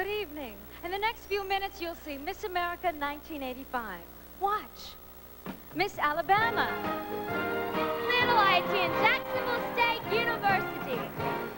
Good evening. In the next few minutes, you'll see Miss America 1985. Watch. Miss Alabama. Little I attend Jacksonville State University.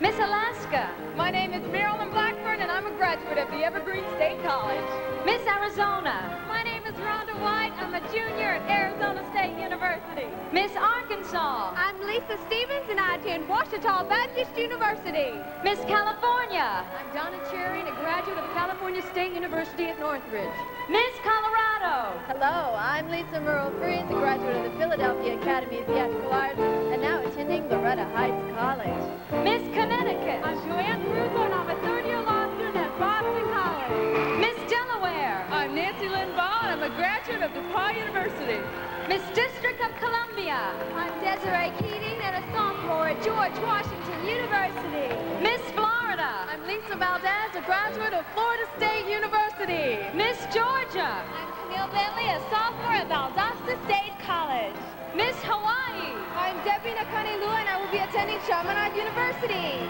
Miss Alaska. My name is Marilyn Blackburn, and I'm a graduate of the Evergreen State College. Miss Arizona. My name is Rhonda White. I'm a junior at Arizona State University. Miss Arkansas. I'm Lisa Stevens, and I attend Ouachita Baptist University. Miss California. I'm Donna Cherry, a graduate of California State University at Northridge. Miss Colorado. Hello, I'm Lisa Merle Freeze, a graduate of the Philadelphia Academy of Theatrical Arts, and now attending Loretta Heights College. Miss Connecticut. I'm Joanne Crusoe, and I'm a third-year law student at Boston College. Miss Delaware. I'm Nancy Lynn Ball, and I'm a graduate of DePaul University. Miss District of Columbia. I'm Desiree Keating, and a sophomore at George Washington University. Miss Florida. I'm Lisa Valdez, a graduate of Florida State University. Miss Georgia. I'm Camille Bentley, a sophomore at Valdosta State College. Miss Hawaii. I'm Debbie Nakane Lua, and I will be attending Chaminade University.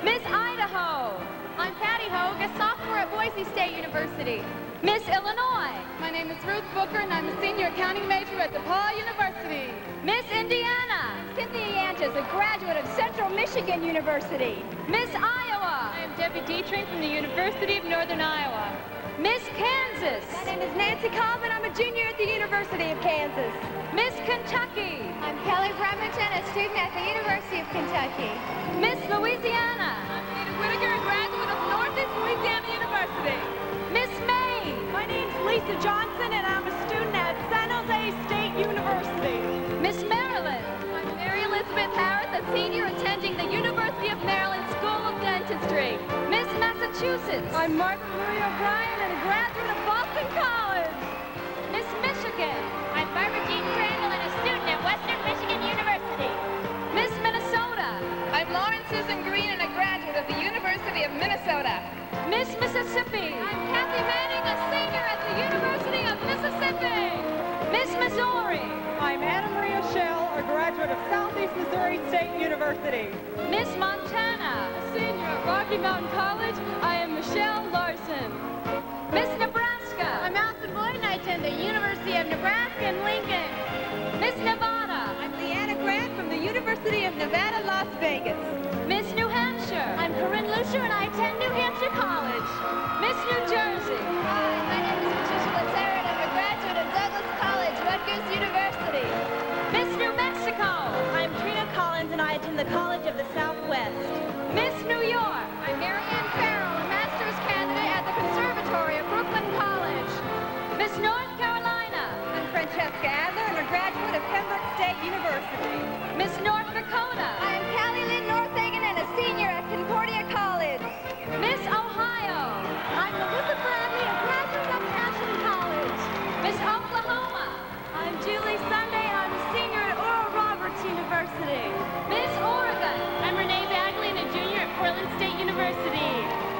Miss Idaho. I'm Patty Hogue, a sophomore at Boise State University. Miss Illinois. My name is Ruth Booker, and I'm a senior accounting major at DePaul University. Miss Indiana. Cynthia Yanches, a graduate of Central Michigan University. Miss Iowa. I am Debbie Dietrich from the University of Northern Iowa. Miss Kansas. My name is Nancy Cobb, and I'm a junior at the University of Kansas. Miss Kentucky. I'm Kelly Remington, a student at the University of Kentucky. Miss Louisiana. I'm Peter Whitaker, a graduate of Northeast Louisiana University. Miss Maine. My name's Lisa Johnson, and I'm a student at San Jose State University. Miss Maryland. I'm Mary Elizabeth Harris, a senior attending the University of Maryland School of Dentistry. Miss Massachusetts. I'm Martha Marie O'Brien, and a graduate of Boston College. Miss Michigan. I'm Barbara Jean Crandall, and a student at Western Michigan University. Miss Minnesota. I'm Lauren Susan Green, and a graduate of the University of Minnesota. Miss Mississippi. I'm Kathy Manning, a senior at the University of Mississippi. Miss Missouri. I'm Anna Maria Shell, a graduate of Southeast Missouri State University. Miss Montana. A senior at Rocky Mountain College, I am Michelle Larson. Miss Nebraska. I'm Allison Boyd, and I attend the University of Nebraska in Lincoln. Miss Nevada. I'm Leanna Grant from the University of Nevada, Las Vegas. Miss New Hampshire. I'm Corinne Lucia, and I attend New Hampshire College. Miss New Jersey. Hi, my name is Patricia Laterra, and I'm a graduate of Douglas College, Rutgers University. Miss New Mexico. I'm Trina Collins, and I attend the College of the Southwest. Miss New York. I'm Marianne Farrell, a master's candidate at the Conservatory of Brooklyn College. Miss North Carolina. I'm Francesca Adler, and a graduate of Pembroke State University. Miss North Dakota. I'm Callie Lynn Northagen, and a senior at Concordia College. Miss Ohio. I'm Melissa Bradley, a graduate of Ashland College. Miss Oklahoma. I'm Julie Sunday, and I'm a senior at Oral Roberts University. Miss Oregon. I'm Renee Bagley, and a junior at Portland State University.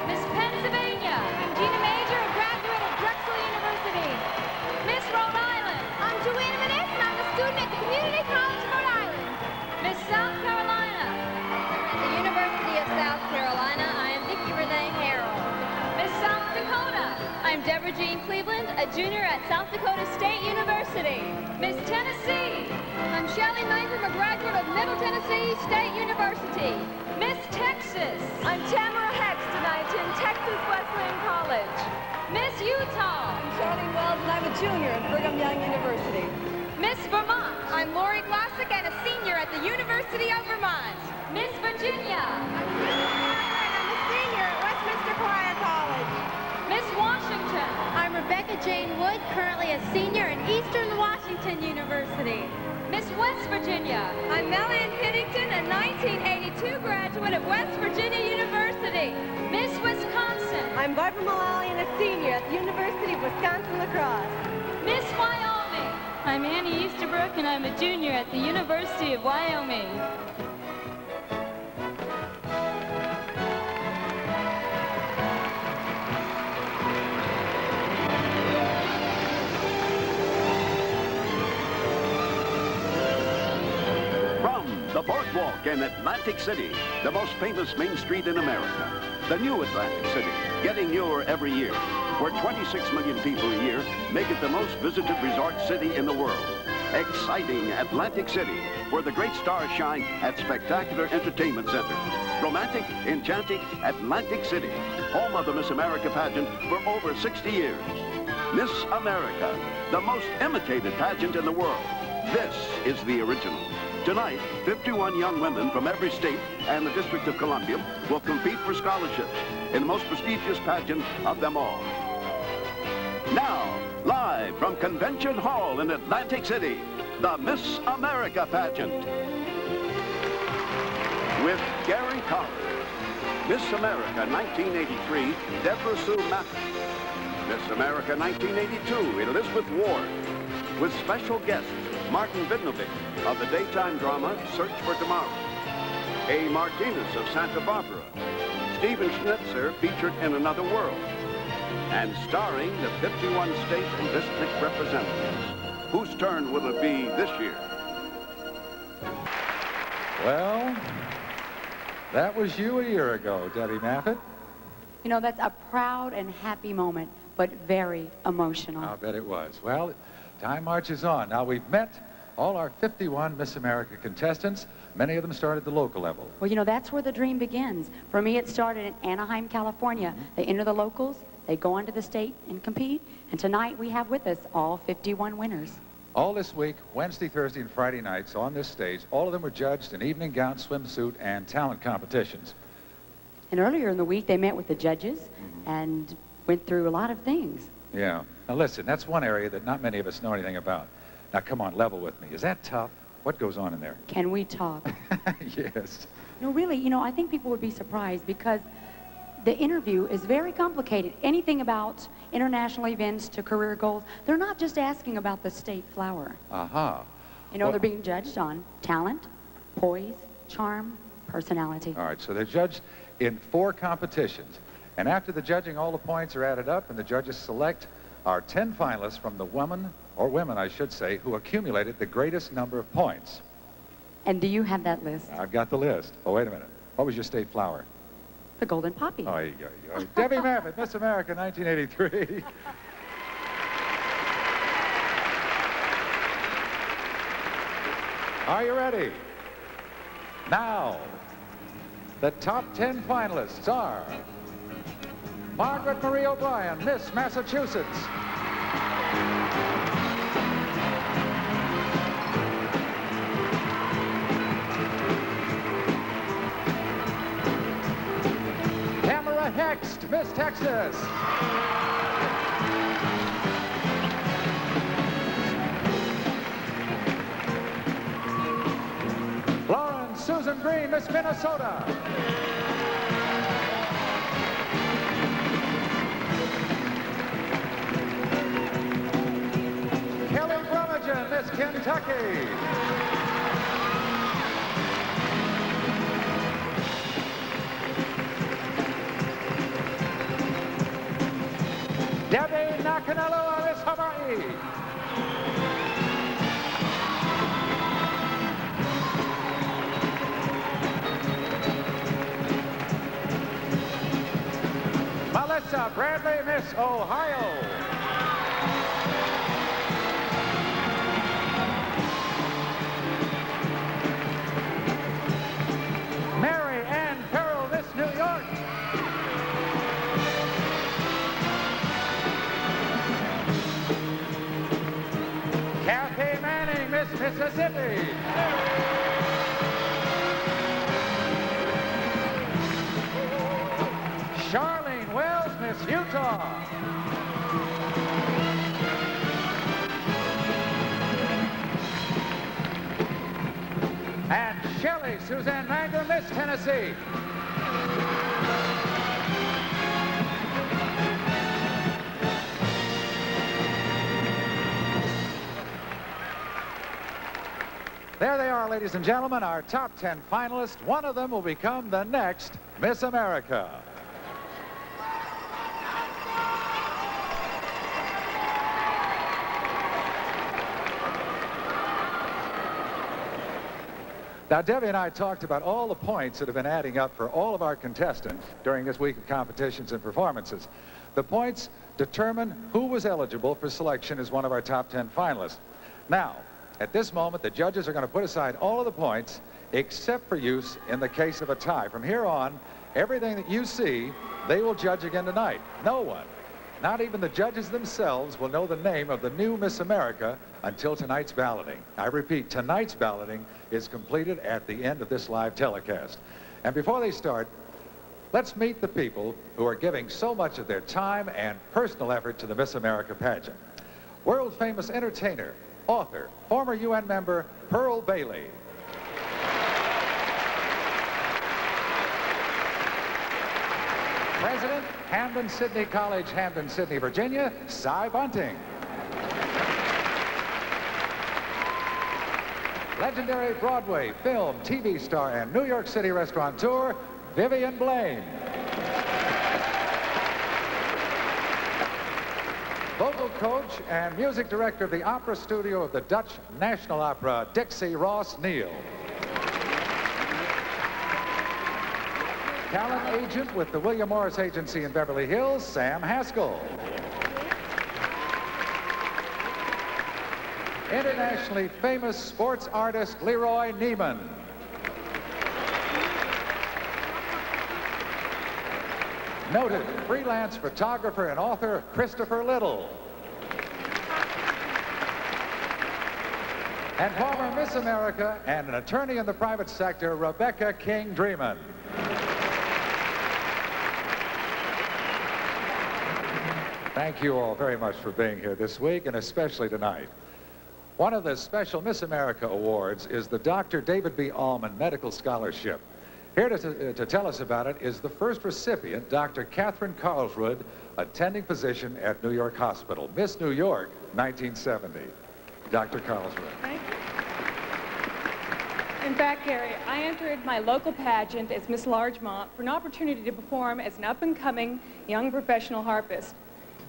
Miss Pennsylvania. I'm Gina Major, a graduate at Drexel University. Miss Rhode Island. I'm Joanna Maness, and I'm a student at the Community College of Rhode Island. Miss South Carolina. At the University of South Carolina, I am Vicki Renee Harrell. Miss South Dakota. I'm Deborah Jean Cleveland, a junior at South Dakota State University. Miss Tennessee. I'm Shelley Mangrum, a graduate of Middle Tennessee State University. Miss Texas. I'm Tamara Hext, and I attend Texas Wesleyan College. Miss Utah. I'm Sharlene Wells, and I'm a junior at Brigham Young University. Miss Vermont. I'm Lori Glossick, and a senior at the University of Vermont. Miss Virginia. I'm a senior at Westminster Choir College. Miss Washington. I'm Rebecca Jane Wood, currently a senior at Eastern Washington University. Miss West Virginia. I'm Mellon Pennington, a 1982 graduate of West Virginia University. Miss Wisconsin. I'm Barbara Mullally, and a senior at the University of Wisconsin-La Crosse. Miss Wyoming. I'm Annie Easterbrook, and I'm a junior at the University of Wyoming. From the Boardwalk in Atlantic City, the most famous main street in America, the new Atlantic City, getting newer every year, where 26 million people a year make it the most visited resort city in the world. Exciting Atlantic City, where the great stars shine at spectacular entertainment centers. Romantic, enchanting Atlantic City, home of the Miss America pageant for over 60 years. Miss America, the most imitated pageant in the world. This is the original. Tonight, 51 young women from every state and the District of Columbia will compete for scholarships in the most prestigious pageant of them all. Now, live from Convention Hall in Atlantic City, the Miss America pageant. With Gary Collins, Miss America 1983, Deborah Sue Mathis. Miss America 1982, Elizabeth Ward. With special guest, Martin Vidnovic of the daytime drama Search for Tomorrow. A. Martinez of Santa Barbara. Stephen Schnitzer featured in Another World. And starring the 51 state and district representatives. Whose turn will it be this year? Well, that was you a year ago, Debbie Maffett. You know, that's a proud and happy moment, but very emotional. I'll bet it was. Well, time marches on. Now, we've met all our 51 Miss America contestants. Many of them started at the local level. Well, you know, that's where the dream begins. For me, it started in Anaheim, California. They enter the locals, they go on to the state and compete, and tonight we have with us all 51 winners. All this week, Wednesday, Thursday, and Friday nights on this stage, all of them were judged in evening gown, swimsuit, and talent competitions. And earlier in the week, they met with the judges and went through a lot of things. Yeah. Now listen, that's one area that not many of us know anything about. Now come on, level with me. Is that tough? What goes on in there? Can we talk? Yes. No, really, you know, I think people would be surprised because the interview is very complicated. Anything about international events to career goals, they're not just asking about the state flower. Aha. You know, Well, they're being judged on talent, poise, charm, personality. all right, so they're judged in 4 competitions. And after the judging, all the points are added up, and the judges select our 10 finalists from the women, or women I should say, who accumulated the greatest number of points. And do you have that list? I've got the list. Oh, wait a minute. What was your state flower? The golden poppy. Oy, oy, oy. Debbie Maffett, Miss America 1983. Are you ready? Now, the top 10 finalists are Margaret Marie O'Brien, Miss Massachusetts. Tamara Hext, Miss Texas. Lauren Susan Green, Miss Minnesota. Kelly Brummagem, Miss Kentucky. Debbie Nakanaloa, Miss Hawaii. Melissa Bradley, Miss Ohio. Mary Ann Carroll, Miss New York. Kathy Manning, Miss Mississippi. Sharlene Wells, Miss Utah. And Shelley Suzanne Mangum, Miss Tennessee. There they are, ladies and gentlemen, our top 10 finalists. One of them will become the next Miss America. Now, Debbie and I talked about all the points that have been adding up for all of our contestants during this week of competitions and performances. The points determine who was eligible for selection as one of our top 10 finalists. Now, at this moment, the judges are going to put aside all of the points except for use in the case of a tie. From here on, everything that you see, they will judge again tonight. No one, not even the judges themselves, will know the name of the new Miss America until tonight's balloting. I repeat, tonight's balloting is completed at the end of this live telecast. And before they start, let's meet the people who are giving so much of their time and personal effort to the Miss America pageant. World-famous entertainer, author, former UN member, Pearl Bailey. President, Hampden-Sydney College, Hampden-Sydney, Virginia, Cy Bunting. Legendary Broadway, film, TV star, and New York City restaurateur, Vivian Blaine. Vocal coach and music director of the opera studio of the Dutch National Opera, Dixie Ross Neal. Talent agent with the William Morris Agency in Beverly Hills, Sam Haskell. Internationally famous sports artist, Leroy Neiman. Noted freelance photographer and author, Christopher Little. And former Miss America and an attorney in the private sector, Rebecca King-Dreeman. Thank you all very much for being here this week, and especially tonight. One of the special Miss America awards is the Dr. David B. Allman Medical Scholarship. Here to tell us about it is the first recipient, Dr. Catherine Carlsrud, attending physician at New York Hospital. Miss New York, 1970. Dr. Carlsrud. Thank you. In fact, Gary, I entered my local pageant as Miss Largemont for an opportunity to perform as an up-and-coming young professional harpist.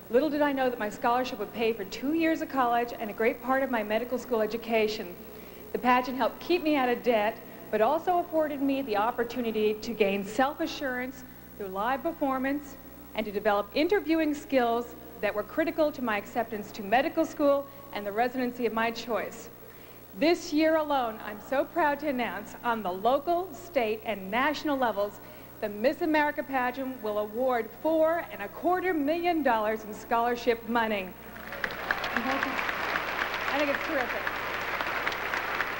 Little did I know that my scholarship would pay for 2 years of college and a great part of my medical school education. The pageant helped keep me out of debt, but also afforded me the opportunity to gain self-assurance through live performance and to develop interviewing skills that were critical to my acceptance to medical school and the residency of my choice. This year alone, I'm so proud to announce on the local, state, and national levels, the Miss America pageant will award $4.25 million in scholarship money. I think it's terrific.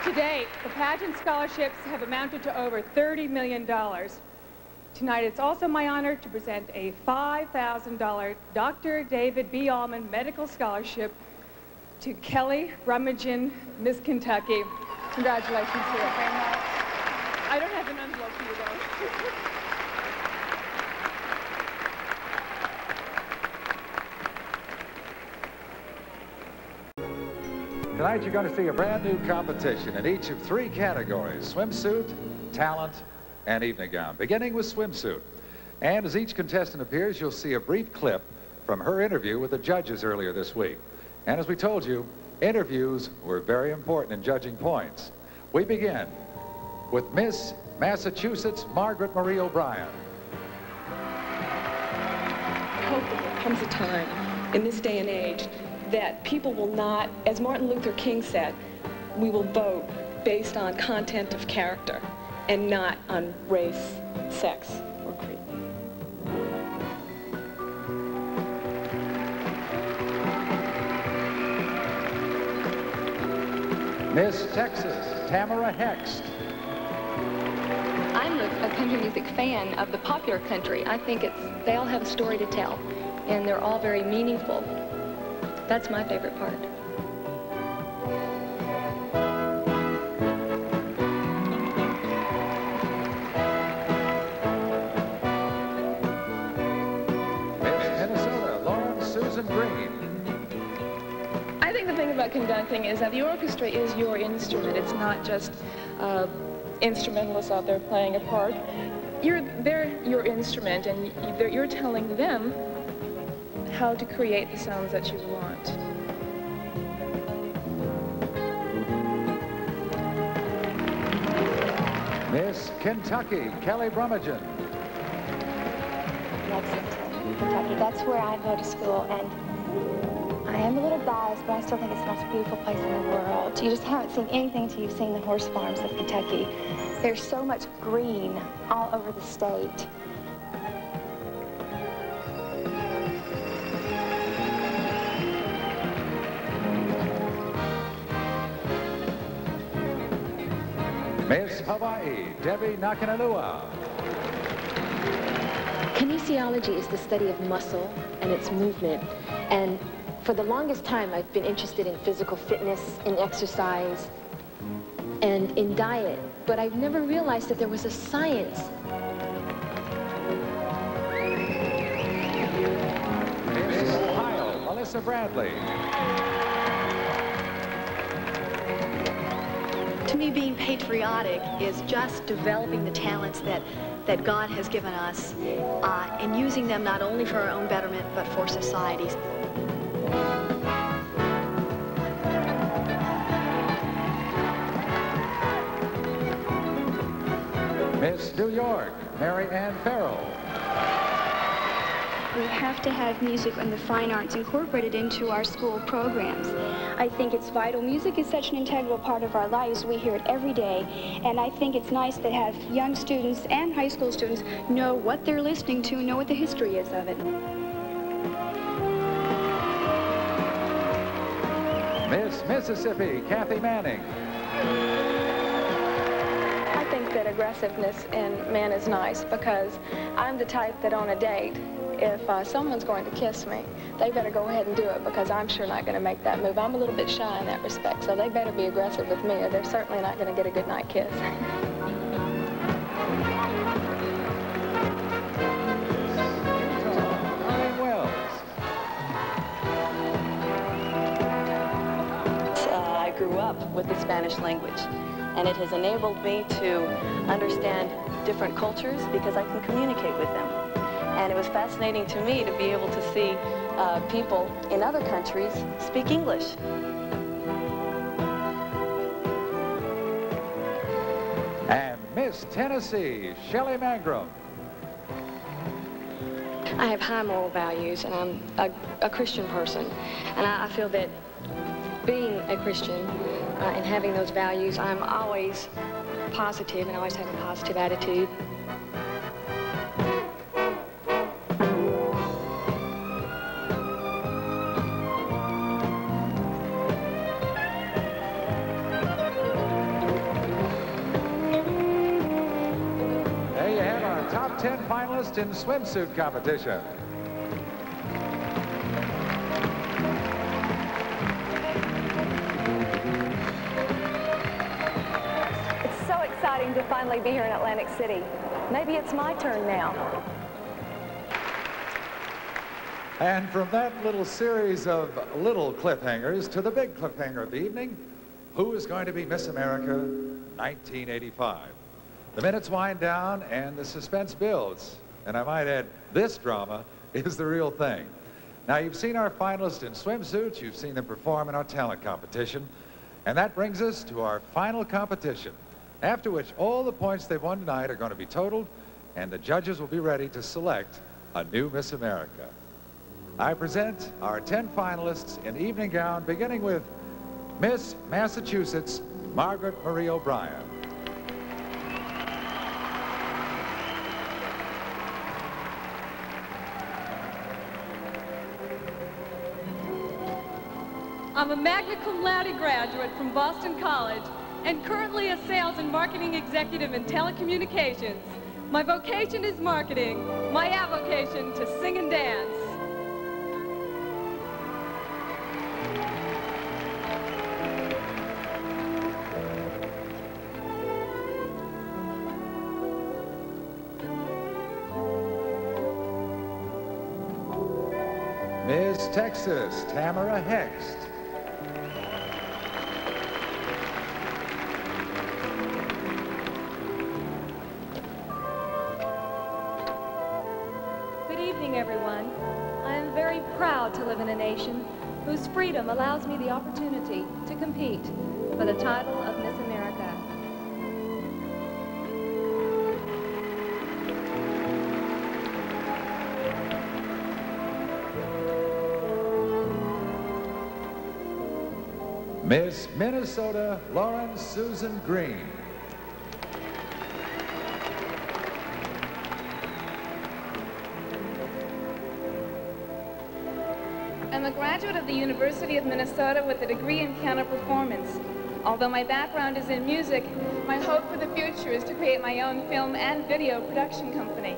To date, the pageant scholarships have amounted to over $30 million. Tonight, it's also my honor to present a $5,000 Dr. David B. Allman Medical Scholarship to Kelly Rummagen, Miss Kentucky. Congratulations to you. I don't have an envelope for you, though. Tonight you're going to see a brand new competition in each of 3 categories: swimsuit, talent, and evening gown. Beginning with swimsuit. And as each contestant appears, you'll see a brief clip from her interview with the judges earlier this week. And as we told you, interviews were very important in judging points. We begin with Miss Massachusetts, Margaret Marie O'Brien. I hope that there comes a time in this day and age that people will not, as Martin Luther King said, we will vote based on content of character and not on race, sex, or creed. Miss Texas, Tamara Hext. I'm a country music fan of the popular country. I think they all have a story to tell, and they're all very meaningful. That's my favorite part. Miss Minnesota, Lauren Susan Green. I think the thing about conducting is that the orchestra is your instrument. It's not just instrumentalists out there playing a part. They're your instrument, and you're telling them how to create the sounds that you want. Miss Kentucky, Kelly Brummagem. Lexington, Kentucky. That's where I go to school, and I am a little biased, but I still think it's the most beautiful place in the world. You just haven't seen anything until you've seen the horse farms of Kentucky. There's so much green all over the state. Miss Hawaii, Debbie Nakanalua. Kinesiology is the study of muscle and its movement. And for the longest time, I've been interested in physical fitness, in exercise, and in diet. But I've never realized that there was a science. Miss Ohio, Melissa Bradley. To me, being patriotic is just developing the talents that God has given us and using them not only for our own betterment, but for societies. Miss New York, Mary Ann Farrell. We have to have music and the fine arts incorporated into our school programs. I think it's vital. Music is such an integral part of our lives. We hear it every day. And I think it's nice to have young students and high school students know what they're listening to, know what the history is of it. Miss Mississippi, Kathy Manning. I think that aggressiveness in men is nice because I'm the type that on a date, if someone's going to kiss me, they better go ahead and do it because I'm sure not going to make that move. I'm a little bit shy in that respect, so they better be aggressive with me or they're certainly not going to get a good night kiss. Sharlene Wells. I grew up with the Spanish language, and it has enabled me to understand different cultures because I can communicate with them. And it was fascinating to me to be able to see people in other countries speak English. And Miss Tennessee, Shelley Mangrum. I have high moral values, and I'm a Christian person. And I feel that being a Christian and having those values, I'm always positive and always have a positive attitude. Top 10 finalists in swimsuit competition. It's so exciting to finally be here in Atlantic City. Maybe it's my turn now. And from that little series of little cliffhangers to the big cliffhanger of the evening, who is going to be Miss America 1985? The minutes wind down and the suspense builds. And I might add, this drama is the real thing. Now, you've seen our finalists in swimsuits, you've seen them perform in our talent competition, and that brings us to our final competition, after which all the points they've won tonight are going to be totaled, and the judges will be ready to select a new Miss America. I present our 10 finalists in evening gown, beginning with Miss Massachusetts, Margaret Marie O'Brien. I'm a magna cum laude graduate from Boston College and currently a sales and marketing executive in telecommunications. My vocation is marketing, my avocation to sing and dance. Miss Texas, Tamara Hext. Everyone. I am very proud to live in a nation whose freedom allows me the opportunity to compete for the title of Miss America. Miss Minnesota, Lauren Susan Green. I'm a graduate of the University of Minnesota with a degree in piano performance. Although my background is in music, my hope for the future is to create my own film and video production company.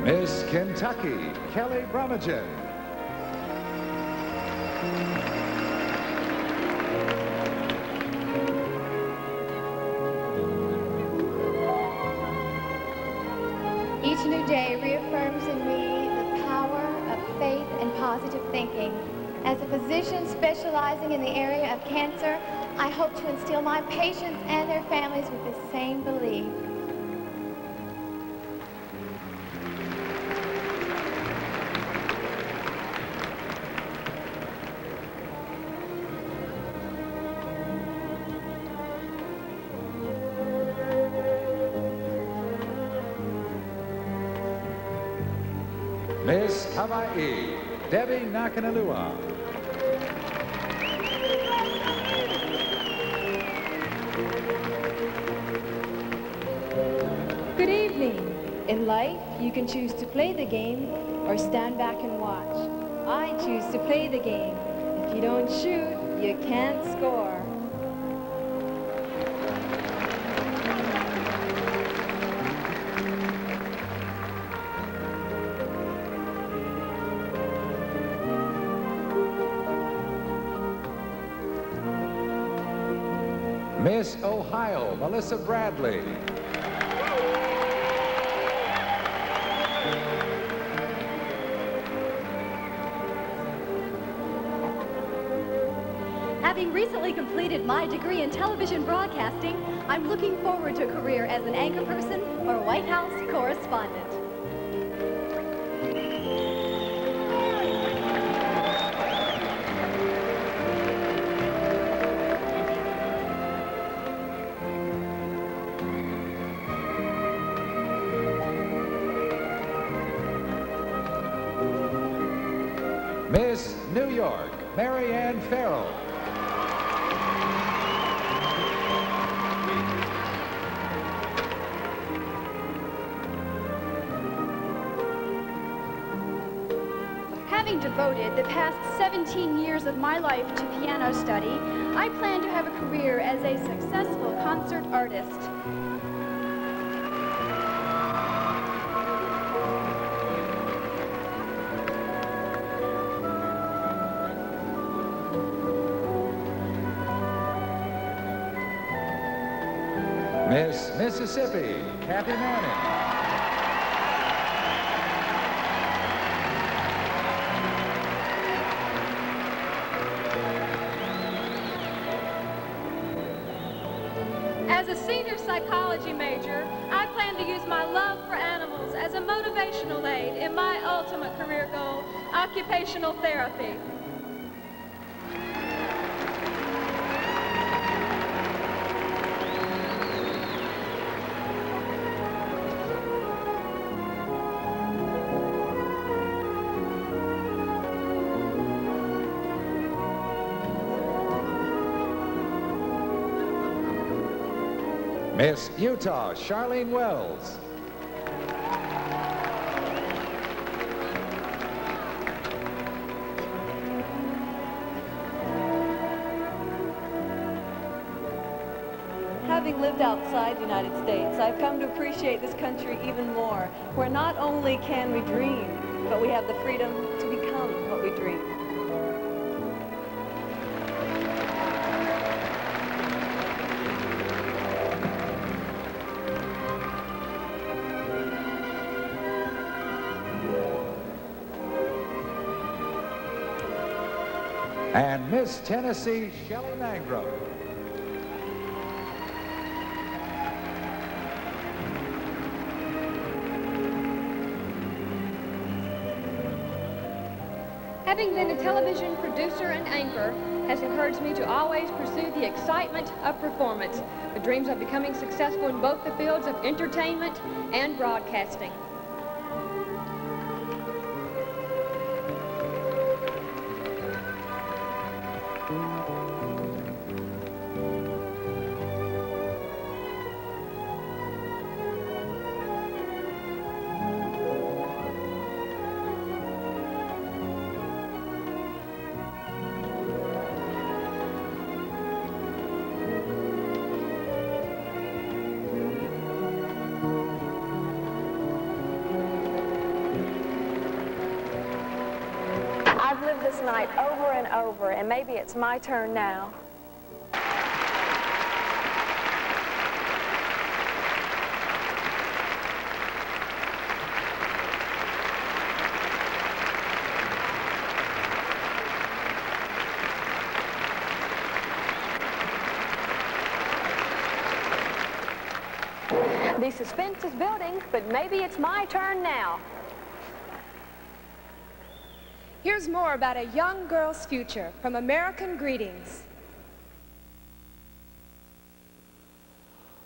Miss Kentucky, Kelly Brummagem. Each new day reaffirms in me the power of faith and positive thinking. As a physician specializing in the area of cancer, I hope to instill my patients and their families with the same belief. Miss Hawaii, Debbie Nakanalua. Good evening. In life, you can choose to play the game or stand back and watch. I choose to play the game. If you don't shoot, you can't score. Miss Ohio, Melissa Bradley. Having recently completed my degree in television broadcasting, I'm looking forward to a career as an anchor person or White House correspondent. Miss New York, Mary Ann Farrell. Having devoted the past 17 years of my life to piano study, I plan to have a career as a successful concert artist. Miss Mississippi, Kathy Manning. As a senior psychology major, I plan to use my love for animals as a motivational aid in my ultimate career goal, occupational therapy. Miss Utah, Sharlene Wells. Having lived outside the United States, I've come to appreciate this country even more, where not only can we dream, but we have the freedom to become what we dream. And Miss Tennessee, Shelley Mangrum. Having been a television producer and anchor has encouraged me to always pursue the excitement of performance, with dreams of becoming successful in both the fields of entertainment and broadcasting. I've lived this night over and over, and maybe it's my turn now. The suspense is building, but maybe it's my turn now. Here's more about a young girl's future from American Greetings.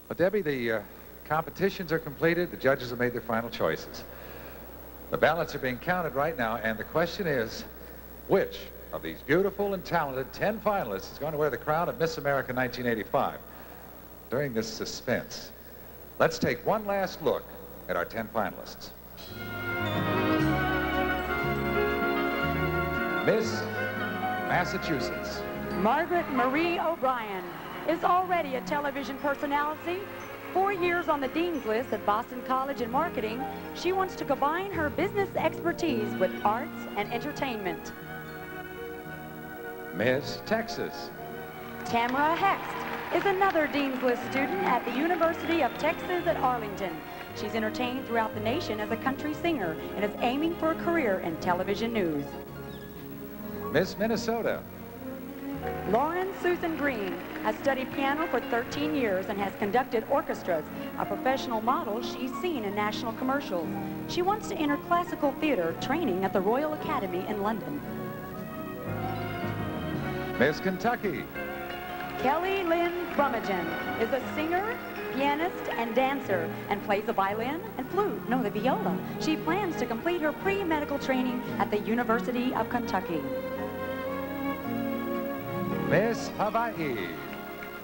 Well, Debbie, the competitions are completed. The judges have made their final choices. The ballots are being counted right now, and the question is, which of these beautiful and talented 10 finalists is going to wear the crown of Miss America 1985? During this suspense, let's take one last look at our 10 finalists. Miss Massachusetts. Margaret Marie O'Brien is already a television personality. 4 years on the Dean's List at Boston College in marketing, she wants to combine her business expertise with arts and entertainment. Miss Texas. Tamara Hext is another Dean's List student at the University of Texas at Arlington. She's entertained throughout the nation as a country singer and is aiming for a career in television news. Miss Minnesota. Lauren Susan Green has studied piano for 13 years and has conducted orchestras. A professional model, she's seen in national commercials. She wants to enter classical theater training at the Royal Academy in London. Miss Kentucky. Kelly Lynn Brummagem is a singer, pianist, and dancer, and plays the violin and flute, no, the viola. She plans to complete her pre-medical training at the University of Kentucky. Miss Hawaii.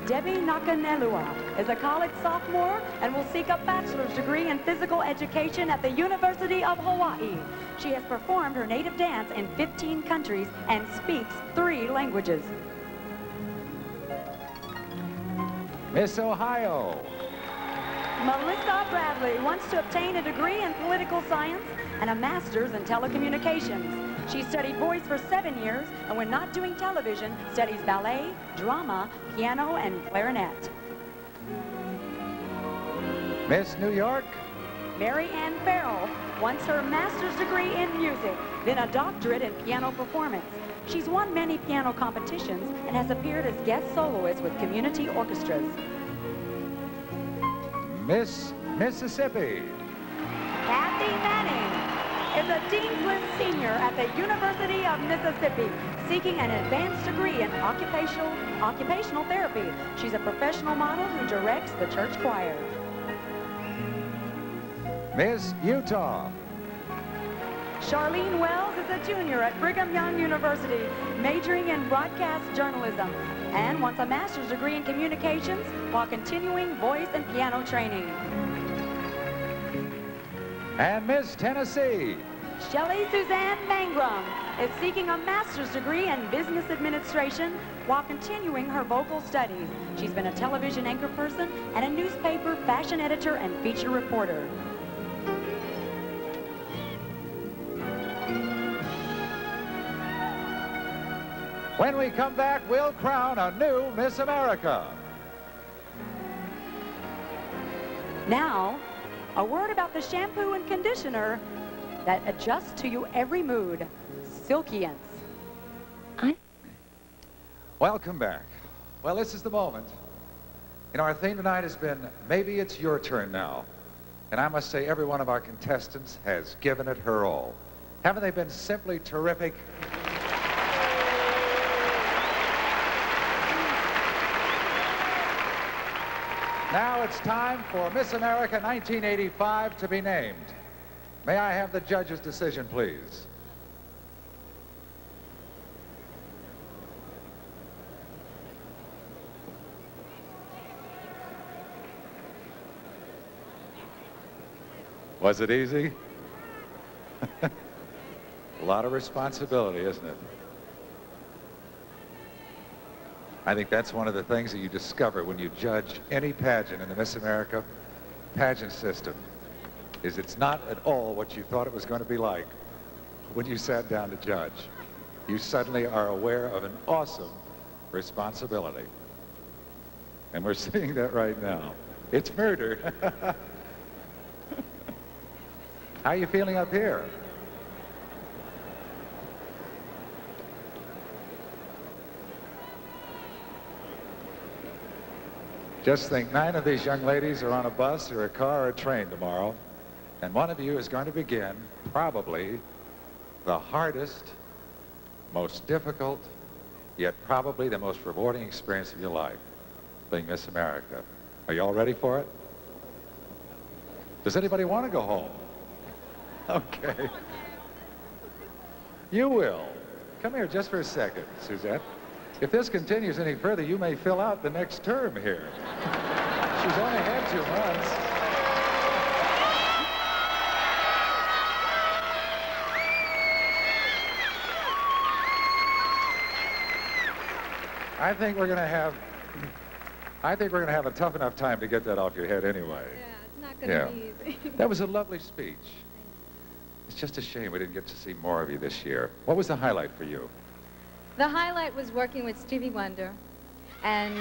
Debbie Nakanelua is a college sophomore and will seek a bachelor's degree in physical education at the University of Hawaii. She has performed her native dance in 15 countries and speaks 3 languages. Miss Ohio. Melissa Bradley wants to obtain a degree in political science and a master's in telecommunications. She studied voice for 7 years, and when not doing television, studies ballet, drama, piano, and clarinet. Miss New York. Mary Ann Farrell wants her master's degree in music, then a doctorate in piano performance. She's won many piano competitions and has appeared as guest soloist with community orchestras. Miss Mississippi. Kathy Manning is a Dean's List senior at the University of Mississippi, seeking an advanced degree in occupational therapy. She's a professional model who directs the church choir. Miss Utah. Sharlene Wells is a junior at Brigham Young University, majoring in broadcast journalism, and wants a master's degree in communications while continuing voice and piano training. And Miss Tennessee. Shelley Suzanne Mangrum is seeking a master's degree in business administration while continuing her vocal studies. She's been a television anchor person and a newspaper fashion editor and feature reporter. When we come back, we'll crown a new Miss America. Now, a word about the shampoo and conditioner that adjusts to your every mood, Silkience. Welcome back. Well, this is the moment. You know, our theme tonight has been, maybe it's your turn now. And I must say, every one of our contestants has given it her all. Haven't they been simply terrific? Now it's time for Miss America 1985 to be named. May I have the judge's decision, please? Was it easy? A lot of responsibility, isn't it? I think that's one of the things that you discover when you judge any pageant in the Miss America pageant system, is it's not at all what you thought it was going to be like when you sat down to judge. You suddenly are aware of an awesome responsibility. And we're seeing that right now. It's murder. How are you feeling up here? Just think, 9 of these young ladies are on a bus or a car or a train tomorrow, and one of you is going to begin probably the hardest, most difficult, yet probably the most rewarding experience of your life, being Miss America. Are you all ready for it? Does anybody want to go home? Okay. You will. Come here just for a second, Suzette. If this continues any further, you may fill out the next term here. She's only had 2 months. I think we're going to have a tough enough time to get that off your head anyway. Yeah, it's not going to be easy. That was a lovely speech. It's just a shame we didn't get to see more of you this year. What was the highlight for you? The highlight was working with Stevie Wonder, and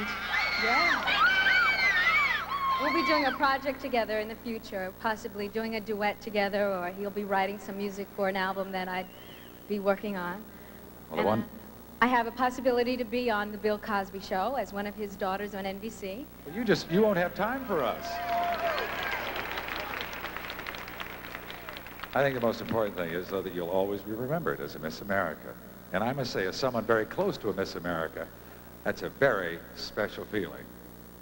we'll be doing a project together in the future, possibly doing a duet together, or he'll be writing some music for an album that I'd be working on. Well, I have a possibility to be on the Bill Cosby Show as one of his daughters on NBC. Well, you won't have time for us. I think the most important thing is, though, that you'll always be remembered as a Miss America. And I must say, as someone very close to a Miss America, that's a very special feeling.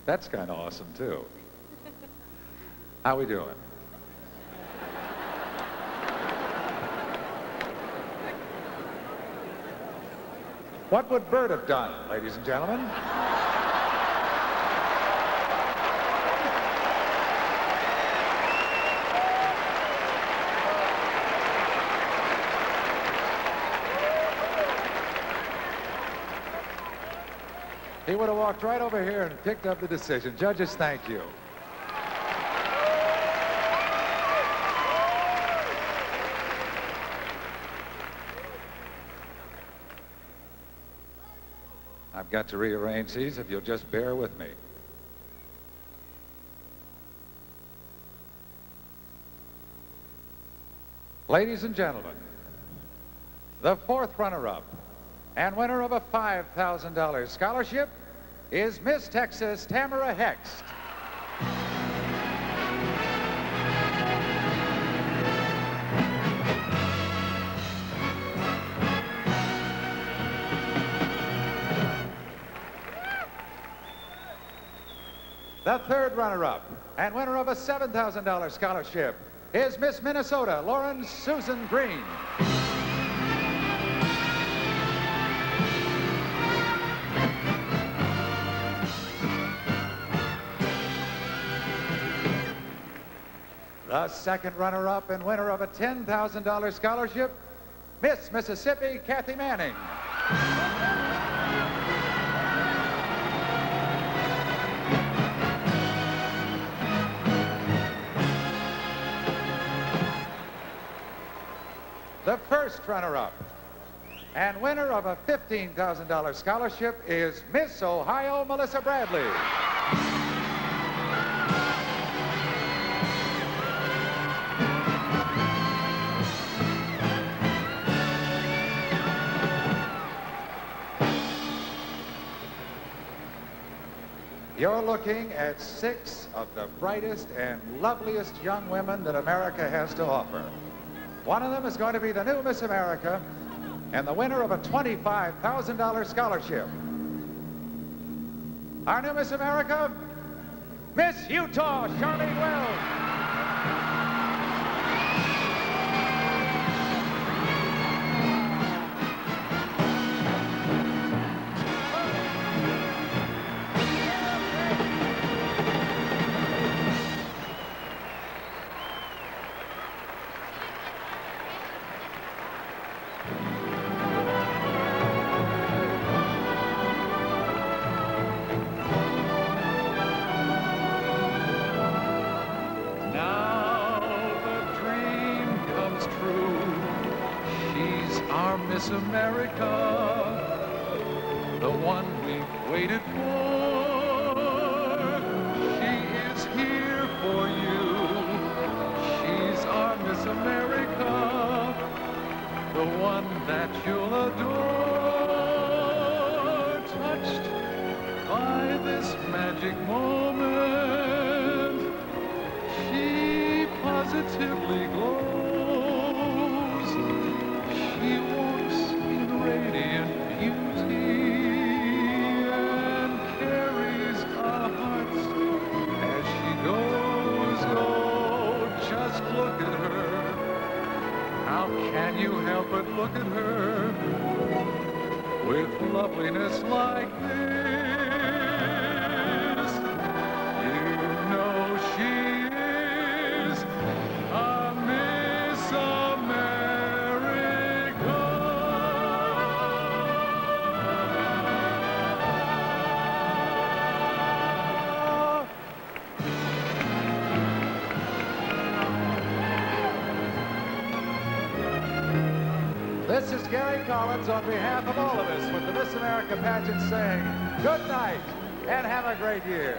That's kind of awesome, too. How we doing? What would Bert have done, ladies and gentlemen? He would have walked right over here and picked up the decision. Judges, thank you. I've got to rearrange these if you'll just bear with me. Ladies and gentlemen, the 4th runner-up and winner of a $5,000 scholarship is Miss Texas Tamara Hext. The 3rd runner-up and winner of a $7,000 scholarship is Miss Minnesota, Lauren Susan Green. The 2nd runner-up and winner of a $10,000 scholarship, Miss Mississippi, Kathy Manning. The 1st runner-up and winner of a $15,000 scholarship is Miss Ohio, Melissa Bradley. You're looking at 6 of the brightest and loveliest young women that America has to offer. One of them is going to be the new Miss America and the winner of a $25,000 scholarship. Our new Miss America, Miss Utah, Sharlene Wells. Miss America, the one we've waited for. She is here for you. She's our Miss America, the one that you'll adore. Touched by this magic moment, she positively glows. She walks in radiant beauty and carries our hearts as she goes. Oh, just look at her. How can you help but look at her with loveliness like this? You know she is a Miss America. This is Gary Collins on behalf of all of us with the Miss America pageant saying good night and have a great year.